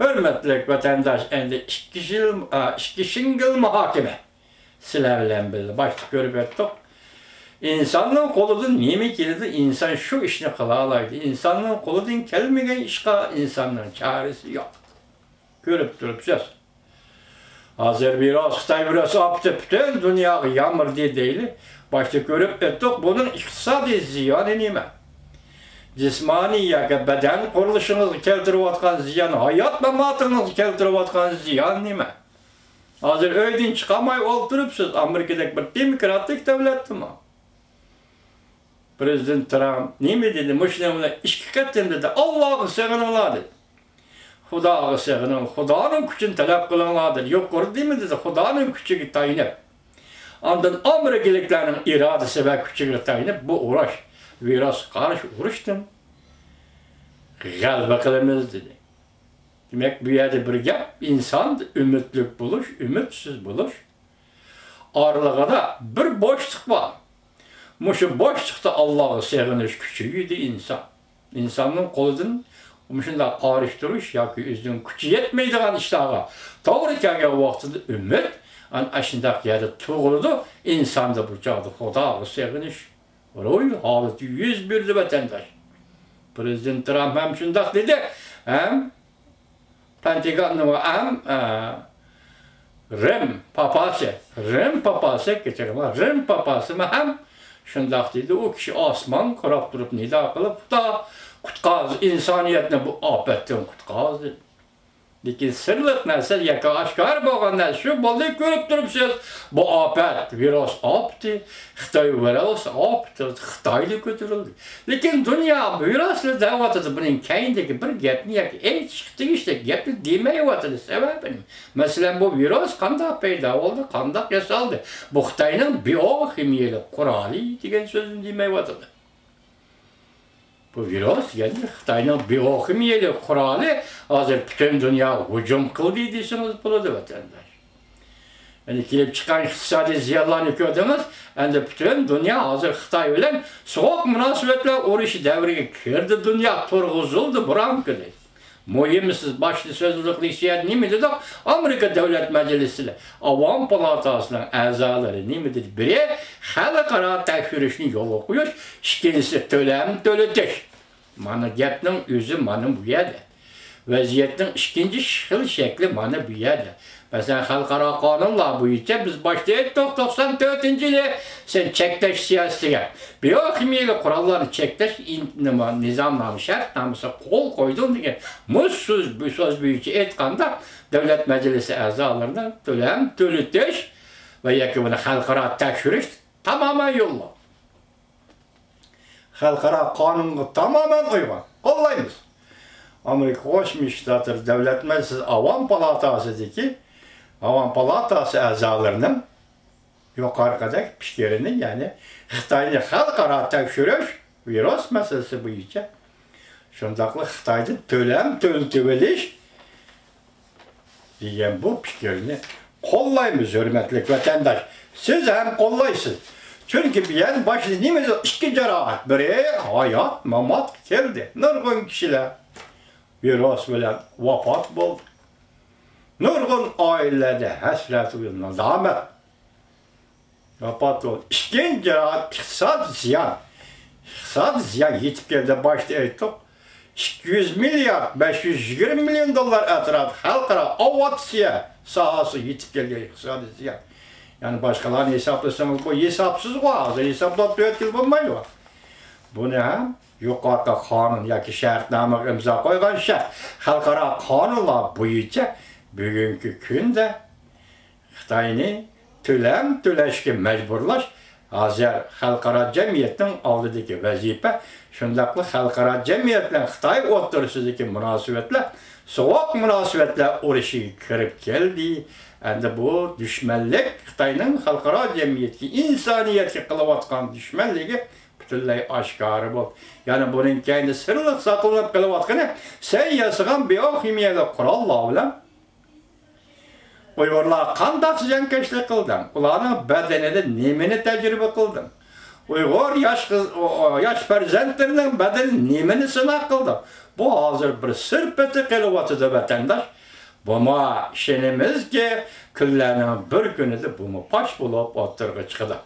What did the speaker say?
Hürmetlik vatandaş, endi ikki şingil muhakeme sizlerle birlikte başlık görüp ettik. İnsanlığın koludan neme keldi, insan şu işini kıla alaydı. İnsanlığın koludan kelmegen işga insanlığın çaresi yok. Görüp durupsiz. Hazır biraz, Xitay biraz aptı bütün dünyayı yağmur diye değil. Başlık görüp ettik, bunun iktisadi ziyanı neme? Cismani ya beden kuruluşunuzu keltirip atkan ziyan, hayat mamatınızı keltirip atkan ziyan neme? Hazır öyden çıkamay oturupsiz, Amerika'daki bir demokratik devletti mi? Prezident Trump neme dedi? Müşnemine işki kattem dedi. Allah'ı sığınırlar dedi. Huda'yı sığınır. Huda'nın gücünü talep kılınlar dedi. Yok gördü değil mi dedi? Huda'nın gücünü tayinip. Ondan Amerikalıların iradesi ve gücünü tayinip bu uğraş. Virüs karşı uğraştım. Galba kılımız dedi. Demek bu yerde bir gap. İnsan ümitlük buluş, ümitsiz buluş. Aralığa da bir boşluk var. Muşu boşlukta Allah'ı sığınış küçüğüydü insan. İnsanın kolunun muşunda karıştırış ya ki üzünün küçü yetmeydiğin işlerine doğru kelgen vaxtında ümit an aşındaki yerde tuğuldu. İnsan da bu çağda Huda'yı sığınış. Roy haleti 101 vatandaş. Prezident Trump hem şundak dedi, hem Pentagon'un hem Rim papası geçelim, Rim papası mı hem şundak dedi, o kişi asman kurap durup nida kılıp da kutkaz, insaniyetine bu afetten kutkaz dedi. Lekin sırlık nasıl yaka aşkar boğanlar şu balık görüp durupsiz. Bu afet, virüs aptı, Xitay virüs aptı, Xitay'da götürüldü. Lekin dünya virüsle davatıdı bunun kendiki bir gepni yaki çıktı işte gepni demeye vatıdı sebebini. Mesela bu virüs kandak peyda oldu, kandak yasaldı. Bu Xitay'ın biyokimiyeli kuralı diyen sözünü demeye vatıdı. Bu virüs yani Xitay'ın biyokimiyeli kuralı hazır bütün dünya hücum kıldı diyorsunuz buladı vatandaş. Yani kilip çıkan iktisadi ziyalarını gördünüz, yani bütün dünya hazır Xitay ile soğuk münasebetler oruçu devreye girdi, dünya turguzuldu, buram kıldı. Muhimsiz başlı sözlülükli işleyen ne mi dedi? Amerika Devlet Meclisi'yle, Avam Palatası'nın azaları ne mi dedi? Biri halkara tekfirişini yolu koyuyor, ikincisi töledik. Mana gepnin yüzü mana bu yerde. Vaziyetin ikinci şekli mana bu yerde. Mesela halkara kanunla bu içe biz başlayıp 94. yılı sen çekleş siyasetiye. Biyokimiyeli kurallarını çekleş nizamnamı şartnaması kol koydun diye mutsuz bir söz büyücü etkanda devlet meclisi azalarından töledik ve yakını halkara tekfiriş tamamen yolla. Halkara kanunu tamamen uygun. Kollayımız. Amerika Koşmuş Ştatları Devlet Meclisi Avam Palatası'daki Avam Palatası azalarının yukarıdaki pişkirini yani Xitay'ın halkara tekşürüş virüs meselesi boyunca şundaklı Xitay'ın töltüveliş diyen bu pişkirini kollayımız hürmetlik vatandaş. Siz hem kollaysınız. Çünkü bir yer başında ne mi? İki cerahat. Biri hayat, mamat geldi. Nurgun kişiler virüs bilen vefat buldu. Nurgun ailede hasret uyumla damet vefat oldu. İkinci cerahat iktisad ziyan. İktisad ziyan yetip geldi başta ettik. 200 milyar, 520 milyon dolar etraf halkara avatsiya sahası yetip geldi iktisad ziyan. Yani başkalarını hesaplasanız bu hesapsız var. Hesaplar 4 yıl bulmayı var. Bu ne hem? Yukarıda kanun ya ki şartname imza koygan şart. Halkara kanunlar boyunca bugünkü günde Xitay'ni töleşki mecburlaş. Hazır halkara cemiyetin aldığındaki vazife şundaklı halkara cemiyetle Xitay oturusundaki münasebetler soğuk münasebetler uğraşı kirip geldi. Yani bu düşmanlık Xitay'ın halkara cemiyeti, insaniyeti kılıvatkan düşmanlığı bütünlüğü aşkarı bu. Yani bunun kendi sırlık saklanıp kılıvatkanı sen yasıgan biyokimiyeli kurallar bile Uygurlar kandak sizenkeşlik kıldın. Ulanın bedeninde nemini tecrübe kıldın. Uygur yaş perzentlerinin bedeni nemini sınav kıldın. Bu hazır bir sırpeti kılıvatıda vatandaş. Buna işenimiz ki küllerinin bir günü de bunu paş bulup oturga çıkıdı.